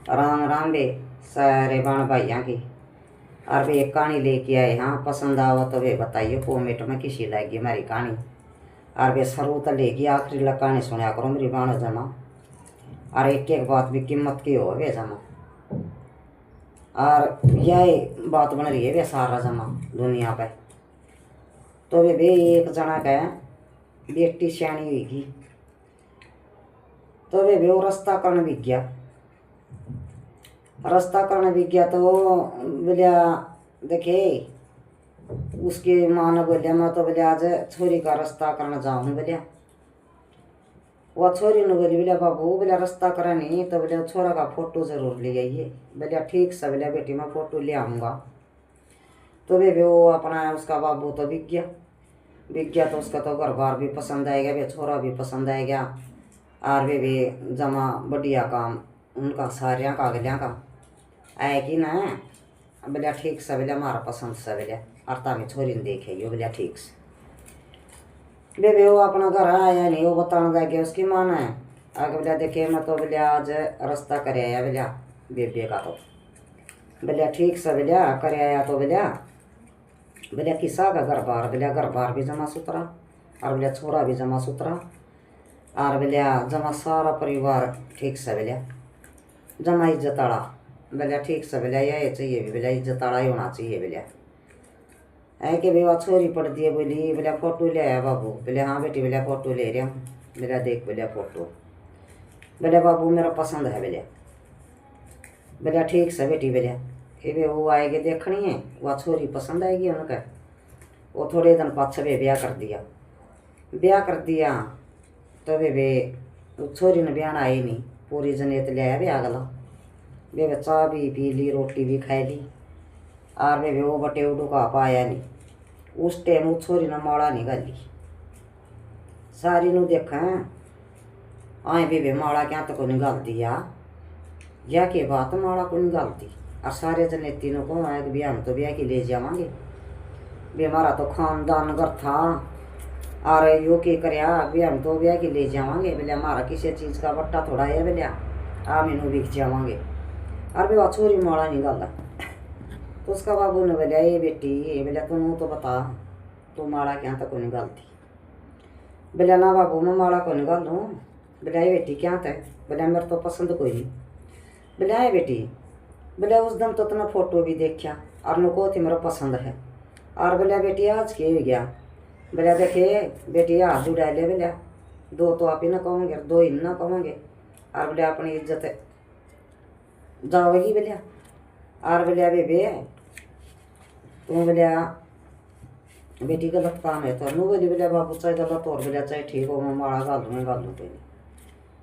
राम राम बे सारे बाण भाइयों की। और वे एक कहानी लेके आए। हाँ, पसंद आओ तो वे बताइए कॉमेंट में किसी लगी हमारी कहानी। और वे शुरू तो लेगी आखिरी लग कहानी सुना करो मेरी बाण जमा। और एक एक बात भी कीमत की हो वे जमा। और यही बात बन रही है वे सारा जमा दुनिया पे। तो वे भी एक जना का बेटी सियाणी हुई। तो वे भी वो रास्ता करने भी गया। रास्ता करने भी गया तो बोलिया देखे उसकी माँ ने बोलिया मैं तो बोलिया आज छोरी का रास्ता करना जाऊँ बोलिया। वह छोरी ने बोली बोलिया बाबू बोलिया रास्ता करा नहीं तो बोलिया छोरा का फोटो जरूर ले आइए। बोलिया ठीक से बोलिया बेटी मैं फोटो ले आऊँगा। तो वे वो अपना उसका बाबू तो बिक गया तो उसका तो घर बार भी पसंद आएगा वे छोरा भी पसंद आएगा। और वे भी जमा बढ़िया काम उनका सारिया का अगलिया का आएगी ना। बोलिया ठीक से बोलिया हमारा पसंद से बोलिया अर्ता में छोरी ने देखे यो बोलिया ठीक से। वे वो अपना घर आया नहीं वो बताने लगे उसकी माँ ने आगे बोलिया देखे मैं तो बोलिया आज रास्ता कर आया बोलिया बेबे का तो बोलिया ठीक से बोलिया कर आया तो बोलिया किसा का घर बार भी जमा सुतरा और बोलिया छोरा भी जमा सुतरा और बोलिया जमा सारा परिवार ठीक से बोलिया जमा इज्जत आड़ा बोलिया ठीक से बोलिया यही चाहिए भी बोलिया इज्जत आड़ा ही होना चाहिए बोलिया है कि बेवा छोरी पड़ दिए बोली बोलिया फोटो ले आया बाबू बोलिया हाँ बेटी बोलिया फोटो ले रहा हूँ बोलिया देख बोलिया फोटो बोलिया बाबू मेरा पसंद है बोलिया ठीक से बेटी बोलिया ये वो आएगी देखनी है वह छोरी पसंद आएगी उनका। वो थोड़े दिन पाछे वे ब्याह कर दिया तो वे छोरी ने ब्याह आई नहीं पूरी जनेत ले आया ब्याह गला वे चाह भी पी ली रोटी भी खाई ली और वे वो बटे उडू का पाया नहीं। उस टाइम वो छोरी ने माड़ा नहीं गाली सारी नु देखा आए भी माड़ा क्या तो को निकाल दिया या के बात माड़ा को निकाल दी। और सारे जने तीनों को आए कि हम तो ब्याह की ले जावांगे भी हमारा तो खानदान घर था और यो के करया भी हम तो ब्याह की ले जावांगे बोले हमारा किसी चीज़ का बट्टा थोड़ा है बोलिया आ मैनू बिक जावांगे। और भी वह छोरी माड़ा नहीं गाला तो उसका बाबू ने बोलिया ये बेटी ये बोलिया तुम तो बता तू माड़ा क्या तक को निकालती बोलिया ना बाबू मैं माड़ा को निकालूँ बोलिया ये बेटी क्या तय बोलिया मेरे तो पसंद कोई नहीं बोलिया ये बेटी बोलिया उस दिन तो तुमने फोटो भी देखा और नुको थी मेरा पसंद है और बोलिया बेटी आज के हो गया बोलिया देखे बेटी हाथ जुड़ा ले बोलिया दो तो आप ही ना कहोगे दो ही ना कहोगे और बोलिया अपनी इज्जत जाओगी बोलिया और बोलिया बेबे तुम बोलिया बेटी गलत काम है तो नु बोलिया बाबू चाहे गलत और बोलिया चाहे ठीक हो मैं माड़ा गालू कोई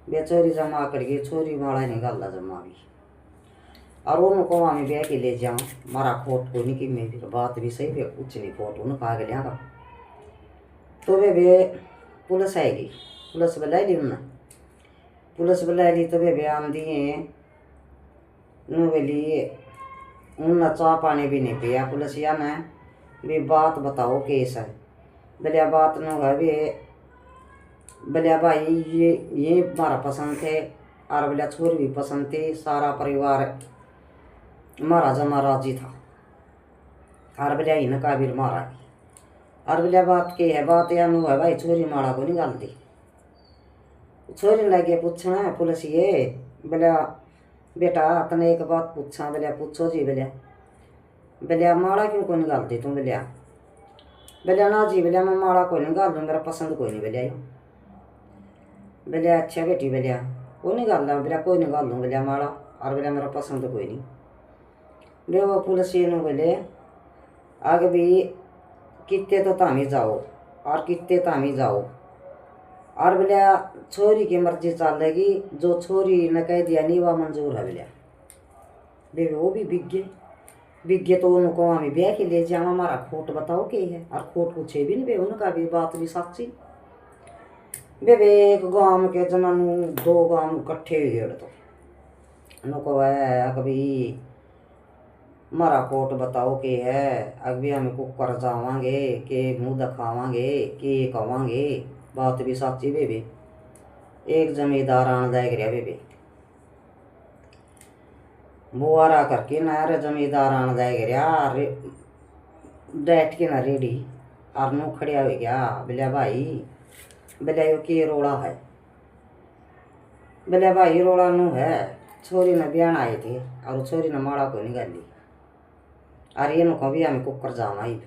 बेचोरी जमा कर गई छोरी माड़ा नहीं गाला जमा भी। और उनको मैं ब्याह के ले जाऊँ मारा खोट को नहीं कि मेरी बात भी सही है कुछ नहीं खोट उन्होंने कहा गया का। तो वे पुलिस आएगी पुलिस बुला ली उन्होंने पुलिस बुला ली तो वे बयान दिए नु बोली उन्होंने चाह पानी भी नहीं पिया पुलिस या ने भी बात बताओ केस है बोलिया बात न है भी बोलिया भाई ये हमारा पसंद थे और बोलिया छोरी भी पसंद थी सारा परिवार हमारा जमा राजी था और बोलिया इन काबिल मारा और बोलिया बात के है बात या नु है भाई छोरी माड़ा को निकाल दी। छोरी लगे पूछना है पुलिस ये बोलिया बेटा तने एक बात पूछा बोलिया पूछो जी बोलिया माड़ा क्यों को निकाल दी तुम बोलिया ना जी बोलिया मैं माड़ा को निकाल दूँ मेरा पसंद कोई नहीं बोलिया अच्छा बेटी बोलिया वो निकाल ला बोलिया कोई निकाल दूँ बोलिया माड़ा और बोलिया मेरा पसंद कोई नहीं। वे वो पुलिस ये बोले आगे भी कितने तो तामी जाओ और कितने तामी जाओ और बोलिया छोरी की मर्जी चलेगी जो छोरी ने कह दिया नहीं वह मंजूर है बोलिया वे वो भी बिक गए तो उनको हमें ब्याह के ले जाओ हमारा खोट बताओ के है और खोट पूछे भी नहीं वे उनका भी बात भी सच्ची वे एक गांव के जनानू दो गांव इकट्ठे हुए तो उनको है कभी हमारा कोट बताओ के है अभी हम कुकर जावांगे के मुँह दिखावांगे के कवांगे बात भी सच्ची बेबे एक जमींदार आने लायक रहा बेबे बुआरा करके ना रे जमींदार आन जाए गया बैठ के ना रेडी और नो खड़िया हो गया। बोलिया भाई, बोलिया यो की रोड़ा है। बोलिया भाई रोड़ा नो है, छोरी ने ब्याह आए थे और छोरी ने माड़ा को निकाली और ये नो कभी हमें कुकर जावा ही।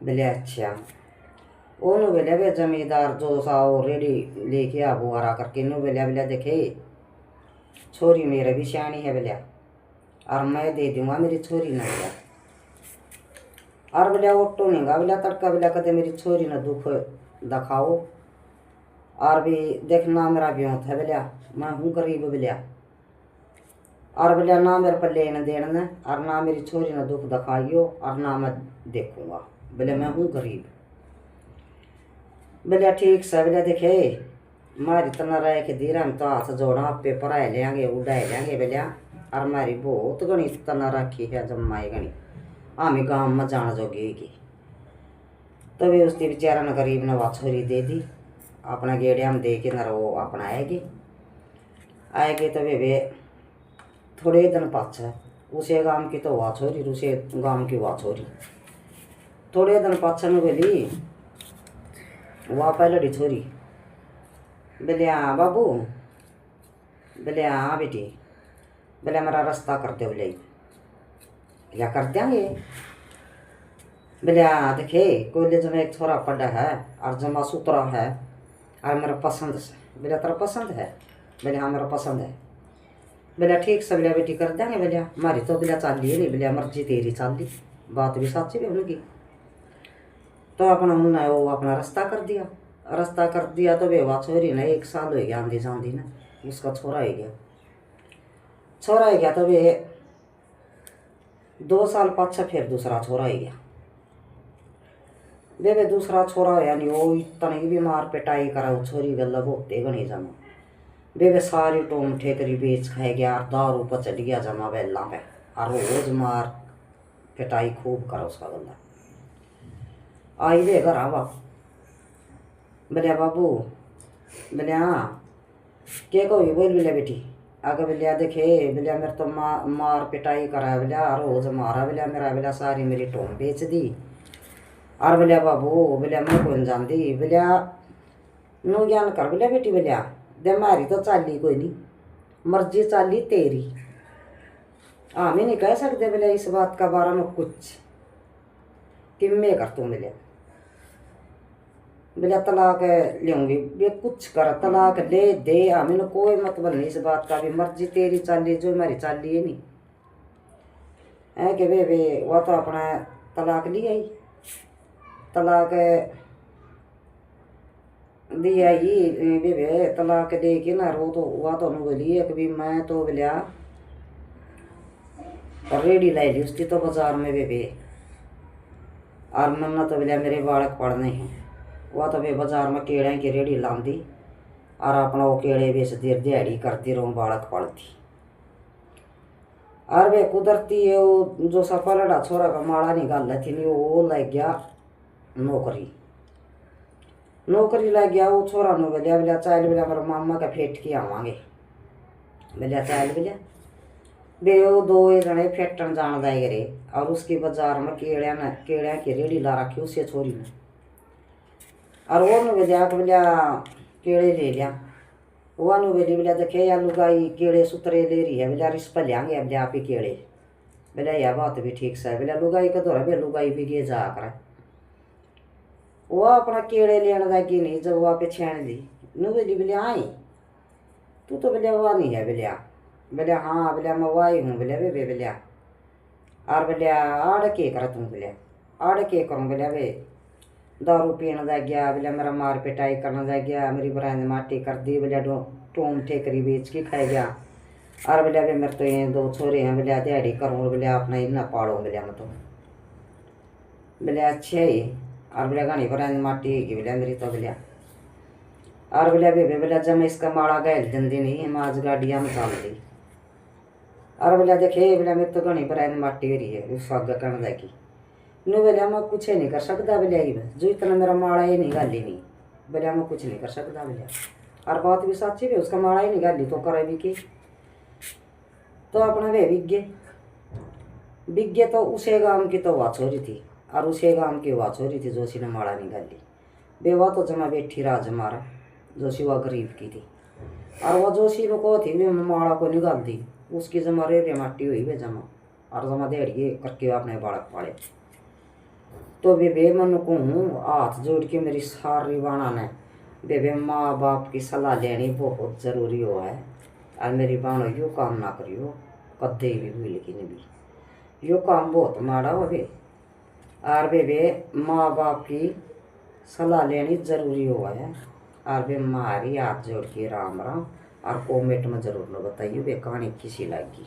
बोलिया अच्छा। ओनू बोलिया वे जमींदार जो सा वो रेडी लेके आ बुआरा करके नो बोलिया, बोलिया देखे छोरी मेरे भी सियाणी है बोलिया और मैं दे दूंगा मेरी छोरी ने बोलिया। और बोलिया ऑटो नहीं गा बोलिया तड़का बोलिया कदे मेरी छोरी ने दुख दिखाओ और भी देखना मेरा ब्यों था बोलिया, मैं हूँ गरीब बोलिया और बोलिया ना मेरे पर लेन देन और ना मेरी छोरी ने दुख दिखाइयो और ना मैं देखूंगा बोले मैं हूँ गरीब। बोलिया ठीक से बोलिया देखे मारी तना रह के धीरे हम तो हाथ जोड़ा पेपर आए लेंगे उड़ाए लेंगे बोलिया और मारी बहुत गणी तना रखी है जमाई गणी हमें गाँव में जाना जोगी की। तो वे उसकी बेचारा ने गरीब ने वह छोरी दे दी अपना गेड़िया में दे के न वो अपना आएगी तो वे थोड़े दिन पाछे उसे गांव की तो वह छोरी उसे गांव की वह छोरी थोड़े दिन पाछे में बोली वह पहलड़ी छोरी। बोले हाँ बाबू, बोले हाँ बेटी, बोले मेरा रास्ता कर दो बोले क्या कर देंगे। बोले हाँ देखे कॉलेज में एक छोरा पढ़ा है और जमा सूत्रा है और मेरा पसंद से। बोले तेरा पसंद है। बोले हाँ मेरा पसंद है। बोले ठीक से बोलिया बेटी कर देंगे। बोलिया हमारी तो बोलिया चाली है नहीं। बोलिया मर्जी तेरी चाली, बात भी सच्ची भी उनकी। तो अपना उन्होंने वो अपना रास्ता कर दिया। रास्ता कर दिया तो बेवा छोरी ने 1 साल हो गया आंधी जांधी ने उसका छोरा ही गया। छोरा ही गया तो वे 2 साल पाछे फिर दूसरा छोरा ही गया। वे दूसरा छोरा यानी वो इतनी बीमार पिटाई करा वो छोरी गल होते गणी जमा वे सारी टोम ठेकरी बेच खाए गया और दारू पर चढ़ गया जमा बेला पे और रोज मार पिटाई खूब करा उसका गला। आई वे घर आवा। बोलिया बाबू, बोले हाँ क्या कहो बोल। बोलिया बेटी आगे बोलिया देखे बोलिया मेरे तो मार पिटाई करा बोलिया रोज मारा बोलिया मेरा बोलिया सारी मेरी टोम बेच दी और बोलिया बाबू बोलिया मैं कौन जानती। बोलिया नो ज्ञान कर बोलिया बेटी। बोलिया दे मारी तो चाली कोई नहीं, मर्जी चाली तेरी, हमें नहीं कह सकते बोलिया इस बात का बारे में कुछ कि मैं कर तू। बोलिया बोलिया तलाक लूँगी वे कुछ कर तलाक ले दे हमें कोई मतलब नहीं इस बात का भी, मर्जी तेरी चाली जो हमारी चाली है नहीं है कि वे वह तो अपना तलाक लिया ही तलाक दिया ही वे तलाक दे के ना रो तो वह तो बोली कि भी मैं तो बोलिया रेडी लाई ली उसकी तो बाजार में वे और मन्ना तो बोलिया मेरे बालक पढ़ने हैं वह तो वे बाजार में केड़े की रेडी लांदी और अपना वो केड़े बेच देर दिहाड़ी करती रहूँ बालक पढ़ती और वे कुदरती है वो जो सफा लड़ा छोरा का माड़ा निकाल थी नहीं वो लग गया नौकरी लग गया वो छोरा नो। बोलिया बोलिया चाल बोलिया मेरे मामा का फेट के आवांगे। बोलिया चाल बोलिया बे वो 2 जने फेटन जान दाए रे और उसकी बाजार में केड़िया की रेडी ला रखी उसे छोरी ने और वो नो बोलिया बोलिया केड़े ले लिया। वह नो बोली बोलिया देखे या लुगाई केड़े सुतरे ले रही है। बोलिया रिस पर लेंगे अब आप ही केड़े। बोलिया यह बात भी ठीक से। बोलिया लुगाई का दौरा बे लुगाई भी गे जा कर वह अपना केड़े लेने लगी नहीं जब वह पे छेण दी नु बोली बोलिया आई तू तो बोलिया वह नहीं है। बोलिया बोलिया हाँ बोलिया मैं वही हूँ। बोलिया वे बोलिया और बोलिया आड़ के कर तू। बोलिया आड़ के करूँ। बोलिया वे दारू पीने जा गया। बोलिया मेरा मार पिटाई करने जा गया मेरी बरान माटी कर दी। बोलिया टोम ठेकरी बेच के खाई गया और बोलिया वे मेरे तो ये 2 छोरे हैं। बोलिया दिहाड़ी करूँ। बोलिया अपना इतना पाड़ो। बोलिया मैं तो बोलिया अच्छा ही और बोलिया घनी बरान माटी है बोलिया मेरी तो। बोलिया और बोलिया बेबे बोलिया जब मैं इसका माड़ा गैल जल्दी नहीं मैं आज गाड़िया में चल दी और बोलिया देखे बोलिया मेरी तो घनी बरान माटी हो रही है उस आगे करने लगी नो। बोलिया मैं कुछ नहीं कर सकता। बोलिया जो इतना मेरा माड़ा ही नहीं गाली नहीं। बोलिया मैं कुछ नहीं कर सकता। बोलिया और बात भी सच्ची भी उसका माड़ा ही नहीं गाली तो करे भी की। तो अपने वे विज्ञ तो उसे गांव की तो वह छोरी थी और उसे गांव की वह छोरी थी जोशी ने माड़ा निकाली। बेवा तो जमा बैठी रहा जमारा जोशी वह गरीब की थी और वह जोशी को थी वे माड़ा को निकाल दी। उसकी जमा रे माटी हुई वे जमा और जमा देड़िए करके अपने बालक पाले। तो बेबे मन को हूँ हाथ जोड़ के मेरी सारी बाणा ने बेबे माँ बाप की सलाह लेनी बहुत जरूरी हो है। और मेरी बाणो यो काम ना करियो कदे भी हुई लेकिन भी यो काम बहुत माड़ा हो बे। और बेबे माँ बाप की सलाह लेनी जरूरी हो है। और बे मारी हाथ जोड़ के राम राम और कॉमेंट में जरूर न बताइए बे कहानी किसी लगी।